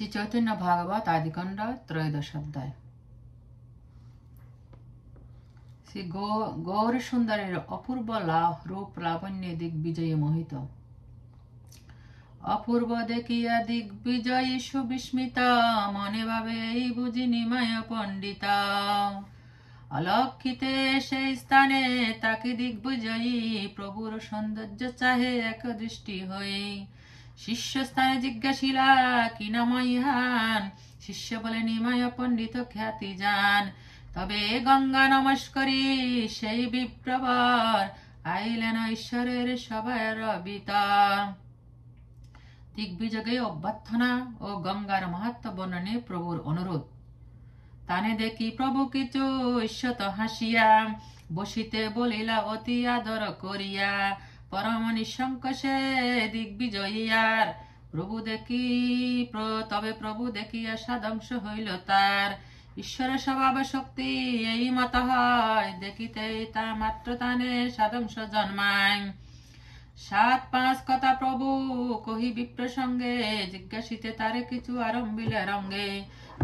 শ্রী চৈতন্য ভাগবত আদিকাণ্ড ত্রয়োদশ অধ্যায়। শ্রী গৌর সুন্দরের অপূর্ব রূপ লাবণ্যে দিগ্বিজয়ী মোহিত। অপূর্ব দেখিয়া দিগ্বিজয়ী সুবিস্মিতা, মনে ভাবে এই বুঝি নিমায় পণ্ডিতা। অলক্ষিতে সেই স্থানে তাকে দিগ্বিজয়ী প্রভুর সৌন্দর্য চাহে এক দৃষ্টি হয়ে। শিষ্য স্থানে জিজ্ঞাসিলা কি নাম ইহান, শিষ্য বলে নিমায় পণ্ডিত খ্যাতি যান। তবে গঙ্গা নমস্করি সেই বিপ্রবর, আইলেন ঈশ্বরের সভার বিতর। দিগ্বিজয়ে অভ্যর্থনা ও গঙ্গার মাহাত্ম্য বর্ণনে প্রভুর অনুরোধ। তানে দেখি প্রভু কিছু ঈষৎ হাসিয়া, বসিতে বলিলা অতি আদর করিয়া। পরম নিঃশঙ্ক সে দিগ্বিজয়ীর, তবে প্রভু দেখিয়া সাদংশ হইল তার। ঈশ্বরের স্বভাব শক্তি এই মত হয়, দেখিতে তা মাত্র তানে সাদংশ জন্মায়। 7-5 কথা প্রভু কহি বিপ্র সঙ্গে, জিজ্ঞাসিতে তারে কিছু আরম্ভিলে রঙ্গে।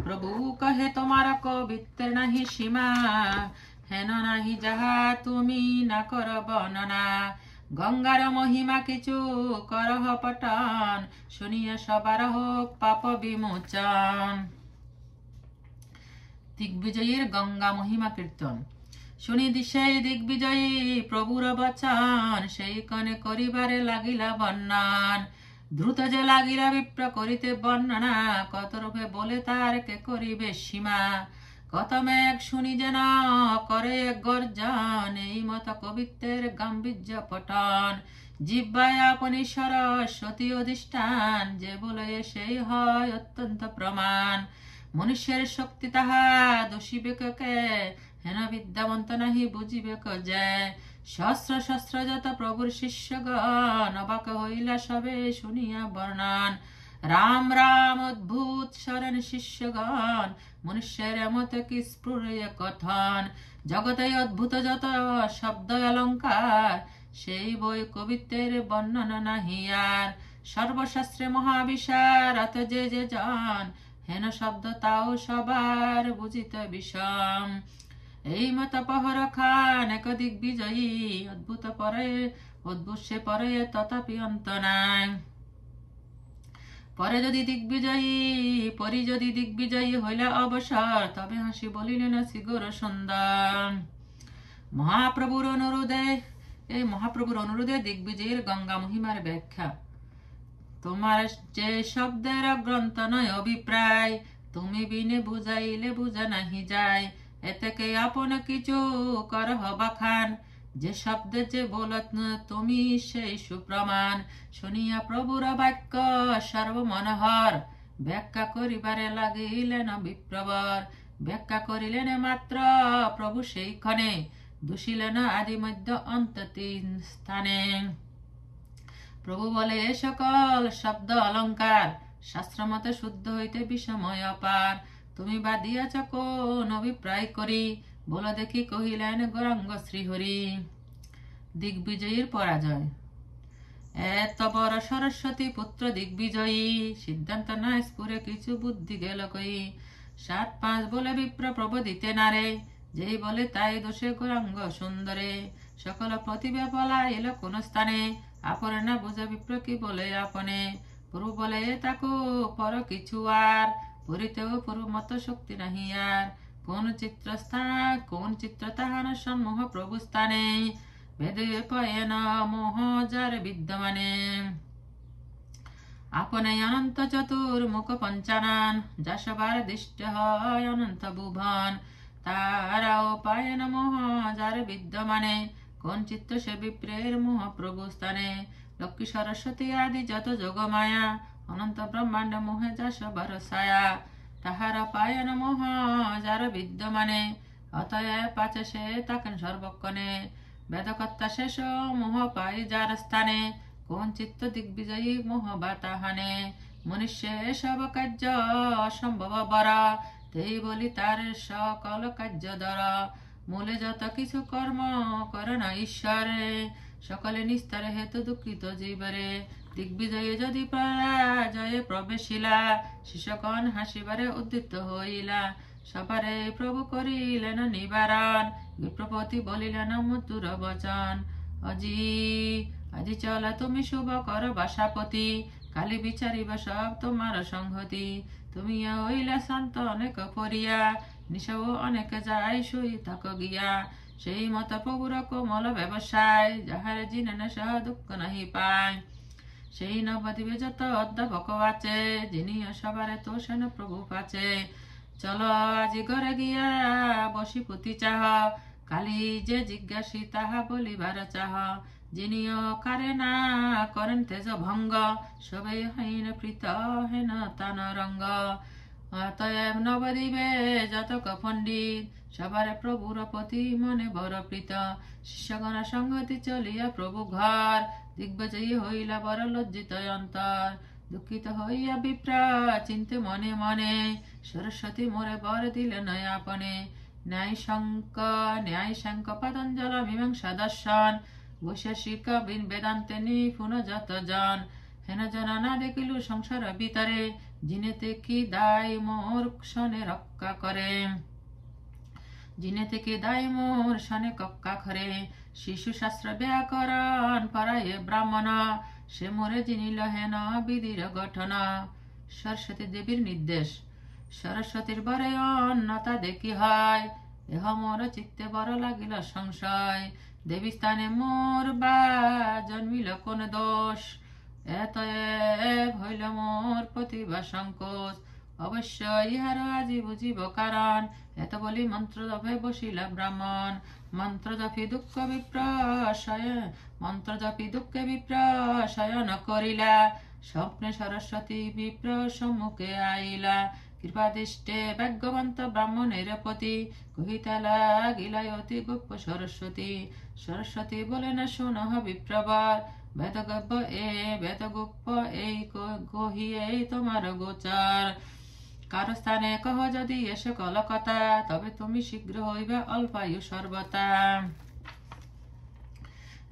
প্রভু কহে তোমার কবিত্বের নাহি সীমা, হেন নাহি যাহা তুমি না কর বর্ণনা। গঙ্গার মহিমা কিছু করহ পঠন, শুনিয়া সবার হোক পাপ বিমোচন। দিগ্বিজয়ীর গঙ্গা মহিমা কীর্তন। শুনি সেই দিগ্বিজয়ী প্রভুর বচন, সেই কনে করিবারে লাগিলা বর্ণন। দ্রুত যে লাগিলা বিপ্র করিতে বর্ণনা, কত রূপে বলে তার কে করিবে সীমা। কত মেঘ শুনি যেন করে গর্জন, এই মত কবিত্বের গাম্ভীর্য পটন। জিহ্বায় আপনি সরস্বতী অধিষ্ঠান, যে বলে সেই হয় অত্যন্ত প্রমাণ। মনুষ্যের শক্তি তাহা দোষিবে কে, হেন বিদ্যাবন্ত নাহি বুঝিবে যে। সহস্র সহস্র যত প্রভুর শিষ্যগণ, অবাক হইলা সবে শুনিয়া বর্ণন। রাম রাম অদ্ভুত শরণ শিষ্যগণ, মনুষ্যের এমত কি স্ফুরে কথন। জগতে অদ্ভুত যত শব্দ অলঙ্কার, সেই বই কবিত্বের বর্ণনা নাহি আর। সর্বশাস্ত্রে মহাবিশারদ যে যে জন, হেন শব্দ তাও সবার বুঝিতে বিষম। এই মত পহর খান এক দিগ্বিজয়ী, অদ্ভুত সে পরে তথাপি অন্ত নাই। পরে যদি দিগ্বিজয়ী হইলা অবসর, তবে হাসি বলিলেন শ্রী গৌর সুন্দর। মহাপ্রভুর অনুরোধে দিগ্বিজয়ীর গঙ্গা মহিমার ব্যাখ্যা। তোমার যে শব্দের গ্রন্থ নয় অভিপ্রায়, তুমি বিনে বুঝাইলে বুঝা নাহি যায়। এতে আপন কিছু করহ বাখান, যে শব্দে যে বলত তুমি সেই সুপ্রমাণ। শুনিয়া প্রভুর বাক্য সর্বমনোহর, ব্যাখ্যা করিবারে লাগিলেন বিপ্রবর। ব্যাখ্যা করিলেন মাত্র প্রভু সেইক্ষণে, দূষিলেন আদি মধ্য অন্ত 3 স্থানে। প্রভু বলে এ সকল শব্দ অলঙ্কার, শাস্ত্রমতে শুদ্ধ হইতে বিষময় অপার। তুমি বা দিয়াছ কোন অভিপ্রায় করি, বলো দেখি কহিলেন গৌরাঙ্গ শ্রীহরি। দিগ্বিজয়ীর পরাজয়। এত বড় সরস্বতী পুত্র দিগ্বিজয়ী, সিদ্ধান্ত নাই স্ফুরে কিছু বুদ্ধি গেল কই। 7-5 বলে বিপ্র প্রভু দিতে নারে, যেই বলে তাই দোষে গৌরাঙ্গ সুন্দরে। সকল প্রতিভা বলা এলো কোন স্থানে, আপরে না বুঝা বিপ্র কি বলে আপনে। প্রভু বলে তাকু পর কিছু আর, পরিতেও প্রভু মত শক্তি নাহি আর। কোন চিত্র তাহার সম্মোহ প্রভু স্থানে, বেদে পয়েন মোহ যার বিদ্যমানে। আপনে অনন্ত চতুর্মুখ পঞ্চানন, যা সবার দৃষ্ট হয় অনন্ত ভুবন। তারাও পায়েন মোহ যার বিদ্যমানে, কোন চিত্র সে বিপ্রের মোহ প্রভু স্থানে। লক্ষ্মী সরস্বতী আদি যত যোগ মায়া, অনন্ত ব্রহ্মাণ্ড মোহে যা সবার ছায়া। তাহারা পায়েন মোহ যার বিদ্যমানে, অতএব পাচে সে তাকেন সর্বক্ষণে। বেদকর্তা শেষ মোহ পাই যার স্থানে, কোন চিত্ত দিগ্বিজয়ী মোহ বা তাহানে। মনুষ্যে সব কার্য অসম্ভব বর, তেই বলি তার সকল কার্য ধর। মূলে যত কিছু কর্ম করে না ঈশ্বরে, সকলে নিস্তারে হেতু দুঃখিত জীবরে। দিগ্বিজয়ে যদি পরাজয়ে প্রবেশিলা, শিষ্যগণ হাসিবারে উদ্যত হইলা। সবারে প্রভু করিলেন নিবারণ, বিপ্রপতি বলিলেন মধুর বচন। আজি আজি চল তুমি শুভ কর বাসাপতি, কালি বিচারিবা সব তোমার সংহতি। তুমি হইলা শান্ত অনেক পরিয়া, নিশাও অনেক যায় শুই থাক গিয়া। সেই মত প্রভুর কোমল ব্যবসায়, যাহারে জিনে সহ দুঃখ নাহি পায়। সেই নবদ্বীপে যত অধ্যাপক আছে, যিনি সবারে তোষেন প্রভু পাচে। চলো আজি ঘরে গিয়া বসি পুতি চাহ, কালি যে জিজ্ঞাসী তাহা বলিবার চাহ। যিনিও কারে না করেন তেজ ভঙ্গ, সবে হইন প্রীত হেন তান রঙ্গ। অতএব নবদ্বীপে যতক পণ্ডিত, সবার প্রভুর প্রতি মনে বড় প্রীত। শিষ্যগণ সংগতি চলিয়া প্রভু ঘর, দিগ্বিজয়ী হইলা বড় লজ্জিত অন্তর। দুঃখিত হইয়া বিপ্রা চিন্তে মনে মনে, সরস্বতী মোরে বর দিলেন আপনে। ন্যায় শঙ্ক পতঞ্জল মীমাংসা দর্শন, বৈশেষিক বেদান্তে নিপুণ যত জন। হেন জন না দেখিল সংসার ভিতরে, জিনেতে কি দায় মোর সনে রক্ষা করে। জিনে থেকে দায় মোর সনে কক্কা খরে। শিশু শাস্ত্র ব্যাকরণ পড়ায়ে ব্রাহ্মণ, সে মোরে জিনিল হেন বিধির গঠন। সরস্বতী দেবীর নির্দেশ। সরস্বতীর বরে অন্যতা দেখি হয়, এহ মোর চিত্তে বড় লাগিল সংশয়। দেবী স্থানে মোর বা জন্মিল কোন দোষ, এতএব হইল মোর প্রতিভা সংকোচ। অবশ্য ইহার আজি বুঝিব কারণ, এত বলি মন্ত্র জপে বসিলা ব্রাহ্মণ। মন্ত্র জপি দুঃখে বিপ্র শয়ন করিলা, স্বপ্নে সরস্বতী বিপ্র সম্মুখে আইলা। কৃপাদৃষ্টে ভাগ্যবন্ত ব্রাহ্মণের প্রতি, কহিতে লাগিলা অতি গুপ্ত সরস্বতী। সরস্বতী বলেন শোনহ বিপ্রবর, বেদগুপ্ত এই কহিয়ে তোমার গোচর। কারো স্থানে কহ যদি এসে কলকতা, তবে তুমি শীঘ্র হইবে অল্পায়ু সর্বতা।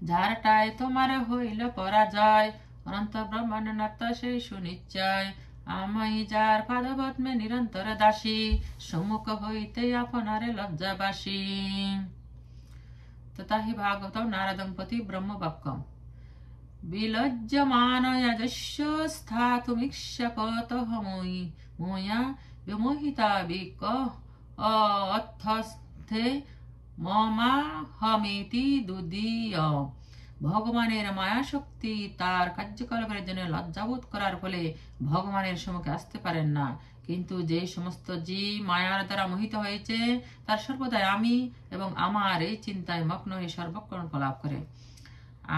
যারটায় তোমার হইল পরাজয়, অনন্ত ব্রহ্মাণ্ড নাথ সেই সুনিশ্চয়। আমি যার পাদপদ্মে নিরন্তর দাসী, সম্মুখ হইতে আপনারে লজ্জাবাসী। তথাহি ভাগবতম নারদং প্রতি ব্রহ্মবাক্যম। বিলজ্জমান যস্য স্থাতুমিক্ষপতঃ ময়া বিমোহিতা বিক অর্থস্থে মমাহমিতি দুদীয়। ভগবানের মায়া শক্তি তার কার্যকলাপের জন্য লজ্জাবোধ করার ফলে ভগবানের সম্মুখে আসতে পারেন না। কিন্তু যে সমস্ত জীব মায়ার দ্বারা মোহিত হয়েছে, তার সর্বদাই আমি এবং আমার এই চিন্তায় মগ্ন হয়ে সর্বক্ষণ লাভ করে।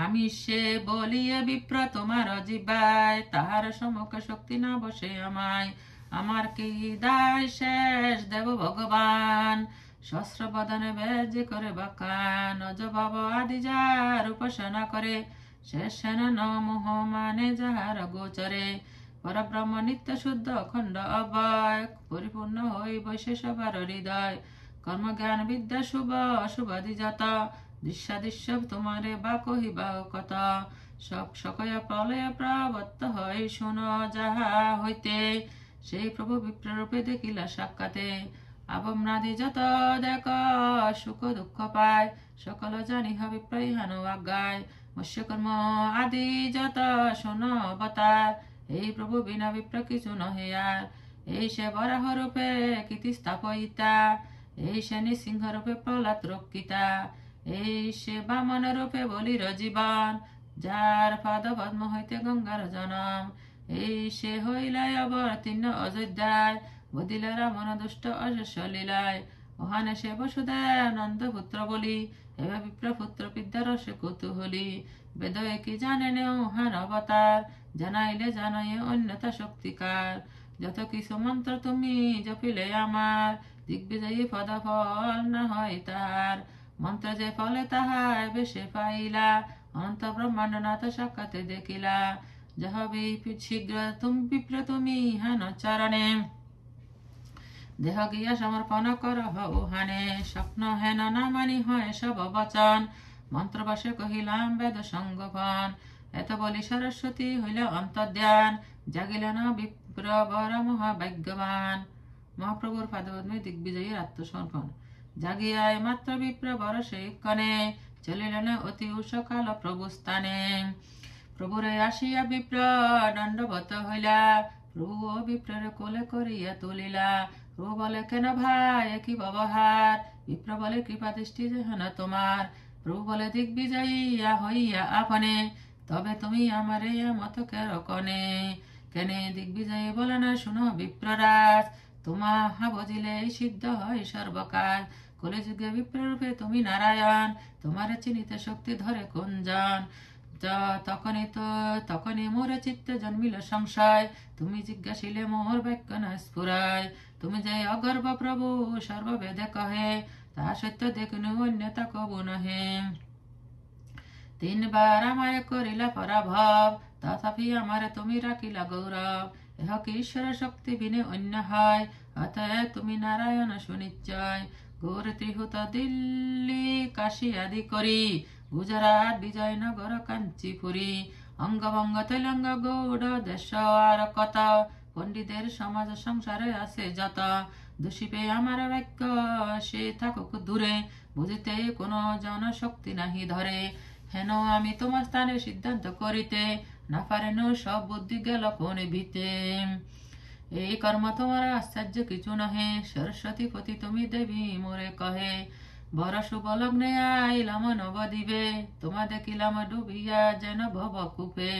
আমি সে বলিয়ে বিপ্র তোমার জিবায়, তাহার সম্মুখে শক্তি না বসে আমায়। আমার কি দায় শেষ দেব ভগবান, সহস্র বদনে বেজ করে বাকান। অজবাব আদি যার উপাসনা করে, শেষ ন মোহ মানে যাহার গোচরে। পরব্রহ্ম নিত্য শুদ্ধ অখণ্ড অবয়, পরিপূর্ণ হই বৈশে সবার হৃদয়। কর্মজ্ঞান বিদ্যা শুভ অশুভাদি যত, দৃশ্যাদৃশ্য তোমারে বা কহিবা কত। সব সকয় প্রলয় প্রাবত্ত হয় শোনো যাহা হইতে, সেই প্রভু বিপ্ররূপে দেখিলা সাক্ষাতে। আবম্নাদি যত দেখ সুখ দুঃখ পায়, সকল জানি হবে প্রহান আজ্ঞায়। মৎস্যকর্ম আদি যত শোন অবতার, এই প্রভু বিনা বিপ্র কিছু নহে আর। এই সে বরাহ রূপে কীর্তি স্থাপয়িতা, এই সে নৃসিংহ রূপে প্রহ্লাদ রক্ষিতা। এই সে বামন রূপে বলির জীবন, যার পাদ পদ্ম হইতে গঙ্গার জনম। এই সে হইলাই অবতীর্ণ অযোধ্যায়, বদিলে রামন দুষ্ট অজস্র লীলায়। ওহানে সে বসুদেব নন্দ পুত্র বলি, এবার বিপ্রপুত্র বিদ্যারসে কৌতূহলী। বেদ কি জানে নে ওহান অবতার, জানাইলে জানাই অন্যতা শক্তিকার। যত কিছু মন্ত্র তুমি জপিলে আমার, দিগ্বিজয়ী পদফল না হয় তাহার। মন্ত্র যে ফলে তাহায় বেশে পাইলা, অনন্ত ব্রহ্মাণ্ড নাথ সাক্ষাতে দেখিলা। যাহ শীঘ্র তুমি বিপ্র তুমি হেন চরণে, দেহ গিয়া সমর্পণ কর ওহানে। স্বপ্ন হেন না মানি হয় সব বচন, মন্ত্রবাসে কহিলাম বেদ সঙ্গোপন। এত বলি সরস্বতী হইল অন্তর্ধ্যান, জাগিলেন বিপ্র বর মহাভাগ্যবান। মহাপ্রভুর পাদপদ্মে দিগ্বিজয়ীর আত্মসমর্পণ। জাগিয়ায় মাত্র বিপ্র বর সেই ক্ষণে, চলিলেন অতি উষকাল প্রভু স্থানে। প্রভুরে আসিয়া বিপ্র দণ্ডবত হইলা, প্রভু ও বিপ্রের কোলে করিয়া তুলিলা। প্রভু বলে, কেন ভাই কি ব্যবহার? বিপ্র বলে, কৃপা দৃষ্টি যেন তোমার। প্রভু বলে, দিগ্বিজয়ীয়া হইয়া আপনে, তবে তুমি আমারে মত কেরকনে। কেনে দিগ্বিজয়ী বলে না, শুনো বিপ্ররাজ, তোমাহা বজিলে সিদ্ধ হয় সর্বকাল। কলিযুগে বিপ্ররূপে তুমি নারায়ণ, তোমার চিনিতে শক্তি ধরে কুঞ্জন। তখনই মোর চিত্তে জন্মিল সংশয়, তুমি জিজ্ঞাসিলে মোর বাক্য না স্ফুরায়। তুমি যে অগর্ব প্রভু সর্ববেদে কহে, তা সত্য দেখনু অন্যতা কবু নহে। 3 বার আমারে করিলা পরাভব, তথাপি আমারে তুমি রাখিলা গৌরব। এহ কি ঈশ্বর শক্তি বিনে অন্য হয়, অতএব তুমি নারায়ণ সুনিশ্চয়। গৌর ত্রিহুত দিল্লি কাশী আদি করি, গুজরাট বিজয়নগর কাঞ্চিপুরী। অঙ্গভঙ্গ তেলঙ্গ গৌড় দেশ আর কত, পণ্ডিতের সমাজ সংসারে আছে যত। দোষিপে আমার বাক্য সে থাকুক দূরে, বুঝিতে কোনো জনশক্তি নাহি ধরে। হেন আমি তোমার স্থানে সিদ্ধান্ত করিতে, না পারেন সব বুদ্ধি গেল কোন ভিতে। এই কর্ম তোমার আশ্চর্য কিছু নহে, সরস্বতী পতি তুমি দেবী মোরে কহে। বড় শুভ লগ্নে আইলাম নবদ্বীপে, তোমা দেখিলাম ডুবিয়া যেন ভব কূপে।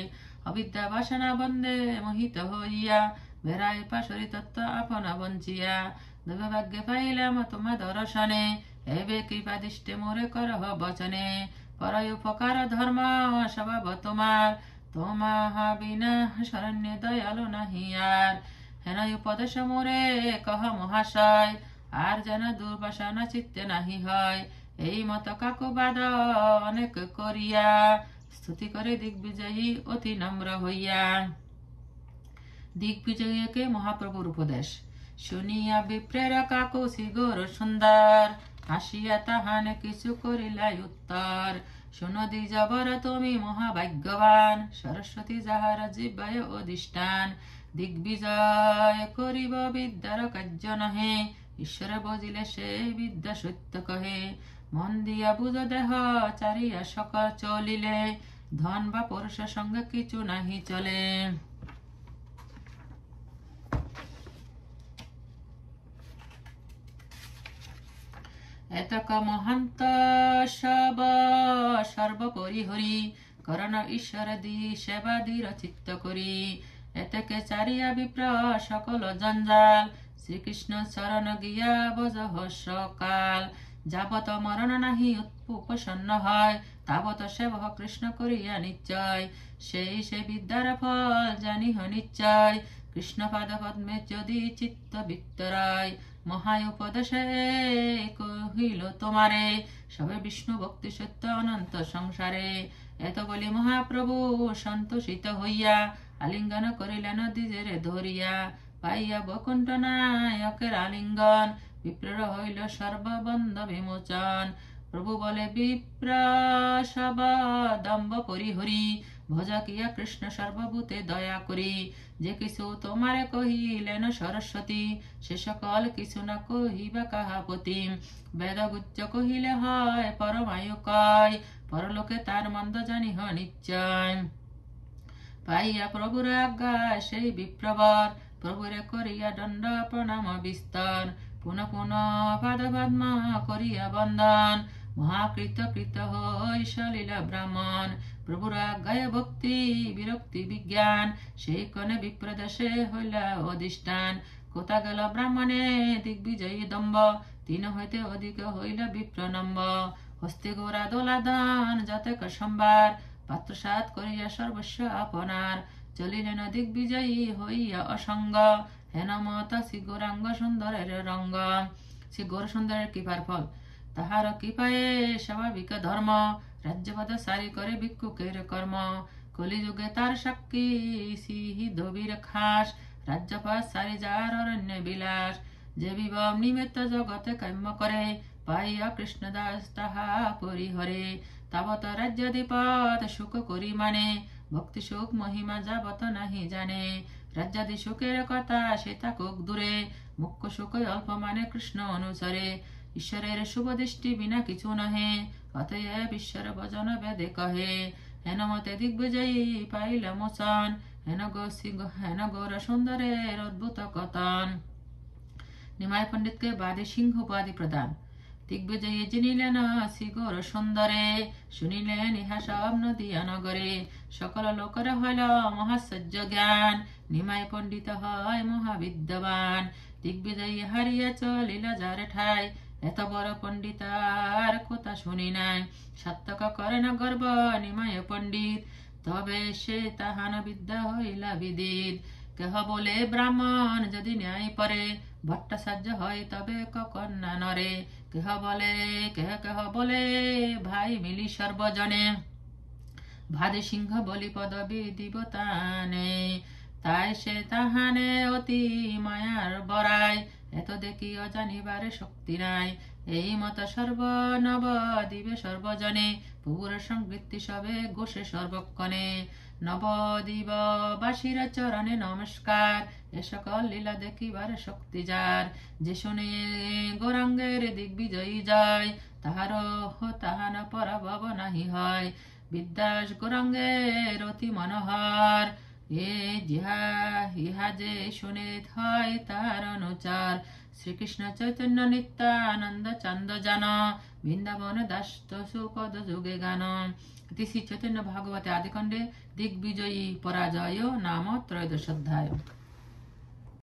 অবিদ্যা বাসনা বন্দে মোহিত হইয়া, বেড়াই পাশরি তত্ত্ব আপনা বঞ্চিয়া। দেবে ভাগ্যে পাইলাম তোমা দর্শনে, এবে কৃপা দৃষ্টে মোরে করহ বচনে। পরয় উপকার ধর্ম স্বভাব তোমার, তোমাহা বিনা শরণ্যে দয়ালু নাহি আর। হেন উপদেশ মোরে কহ মহাশয়, আর যেন দুর্বাসনা চিত্তে নাহি হয়। এই মত কাকুবাদ অনেক করিয়া, স্তুতি করে দিগ্বিজয়ী অতি নম্র হইয়া। দিগ্বিজয়ীকে মহাপ্রভুর উপদেশ শুনিয়া বিপ্রের কাকুসি গৌর সুন্দর, হাসিয়া তাহানে কিছু করিলাই উত্তর। শুনো দ্বিজবর তুমি মহাভাগ্যবান, সরস্বতী যাহার জিহ্বায় অধিষ্ঠান। দিগ্বিজয় করিব বিদ্যার কার্য নহে, ঈশ্বর বজিলে সে বিদ্যা সত্য কহে। মন দিয়া বুঝ দেহ চারিয়া সকল চলিলে, ধন বা পুরুষ সঙ্গে কিছু নাহি চলে। এতক মহান্ত সব সর্বোপরি হরি, করণ ঈশ্বর দি সেবা দৃঢ় চিত্ত করি। এতকে চারিয়া বিপ্র সকল জঞ্জাল, শ্রীকৃষ্ণ চরণ গিয়া বজ সকাল। যাবত মরণ নাহি উপসন্ন হয়, তাবত সেব কৃষ্ণ করিয়া নিশ্চয়। সেই সে বিদ্যার ফল জানিহ নিশ্চয়, কৃষ্ণ পাদ পদ্মে যদি চিত্ত বিত্তরায়। মহায় উপদেশে কহিল তোমারে, সবে বিষ্ণু ভক্তি সত্য অনন্ত সংসারে। এত বলি মহাপ্রভু সন্তোষিত হইয়া, আলিঙ্গন করিলেন দ্বিজের ধরিয়া। পাইয়া বৈকুণ্ঠ নায়কের আলিঙ্গন, বিপ্র হইল সর্ববন্ধ বিমোচন। প্রভু বলে, বিপ্র সব দম্ভ পরিহরি, ভজা কিয়া কৃষ্ণ সর্বভূতে দয়া করি। যে কিছু তোমারে কহিলেন সরস্বতী, সে সকল কিছু না কহিবা কাহাপতি। বেদগুচ্চ কহিলে হয় পরমায়ু কয়, পরলোকে তার মন্দ জানিহ নিশ্চয়। পাইয়া প্রভুর আজ্ঞা সেই বিপ্রবর, প্রভুরে করিয়া দণ্ড প্রণাম বিস্তর। পুনঃ পুনঃ পাদ পদ্ম করিয়া বন্দন, মহাকৃত কৃত হই সলিল ব্রাহ্মণ। প্রভুর আজ্ঞায় ভক্তি বিরক্তি বিজ্ঞান, সেই কনে বিপ্রদেশে হইলা অধিষ্ঠান। কোথা গেল ব্রাহ্মণে দিগ্বিজয়ী দম্ভ, 3 হইতে অধিক হইল বিপ্রনম্ব। হস্তে গোরা দোলাদান যতেক সম্ভার, পাত্রসাৎ করিয়া সর্বস্ব আপনার। চলিলেন দিগ্বিজয়ী হইয়া অসঙ্গ, হেন মত শ্রী গৌরাঙ্গ সুন্দরের রঙ্গ। শ্রী গৌর সুন্দরের কৃপার ফল, তাহার কৃপায়ে স্বাভাবিক ধর্ম, রাজ্যপদ সারি করে ভিক্ষুকের কর্ম। কলিযুগে তার সাক্ষী সিদ্ধবীর খাস, রাজ্যপদ সারি যার অরণ্য বিলাস। যে বিভব নিমিত্ত জগতে কাম্য করে, পাইয়া কৃষ্ণদাস তাহা পরিহরে। তাবত রাজ্যাধিপত সুখ করি মানে, ভক্তি সুখ মহিমা যাবত নাহি জানে, রাজ্যাদি সুখের কথা সে থাকুক দূরে, মুখ্য সুখ অল্প মানে কৃষ্ণ অনুসারে, ঈশ্বরের শুভ দৃষ্টি বিনা কিছু নহে, অতএব ঈশ্বর ভজন বেদে কহে, হেন মতে দিগ্বিজয়ী পাইল মোচন, হেন গৌর সুন্দরের অদ্ভুত কথন। নিমাই পণ্ডিতকে বাদে সিংহ উপাধি প্রদান। দিগ্বিজয়ী জিনিলেন শ্রী গৌর সুন্দরে, শুনিলেন ইহা সব নদিয়া নগরে, সকল লোকের হইল মহাশ্চর্য জ্ঞান, নিমাই পণ্ডিত হয় মহাবিদ্যবান। দিগ্বিজয়ী হারিয়া চলিল যার ঠাই, এত বড় পণ্ডিতার কথা শুনি নাই, সার্থক করে না গর্ব নিমায় পণ্ডিত, তবে সে তাহান বিদ্যা হইলা বিদিত। কেহ বলে ব্রাহ্মণ যদি ন্যায় পরে, ভট্টাচার্য হয় তবে কন্যা নরে, কেহ বলে ভাই মিলি সর্বজনে, ভাদে সিংহ বলি পদবী দিবতানে, তাই সে তাহানে অতি মায়ার বরাই, এত দেখি অজানিবারে শক্তি নাই, এই মত সর্বনব দিবে সর্বজনে, পুর সংবৃত্তি সবে গোষে সর্বক্ষণে, নবদিব বাসীর চরণে নমস্কার, এ সকল লীলা দেখিবার শক্তি যার, যে শুনে গৌরাঙ্গের দিগ্বিজয়ী জয়, তাহান পরাভব নাহি হয়, বিদ্যাস গৌরাঙ্গের অতি মনোহর, ইহা যে শুনে হয় তার অনুচার, শ্রীকৃষ্ণ চৈতন্য নিত্যানন্দ চন্দ জান, বৃন্দাবন দাস সুপদ যুগে গান। ইতি শ্রী চৈতন্য ভাগবতে আদিখণ্ডে দিগ্বিজয়ী পরাজয় নাম ত্রয়োদশ অধ্যায়।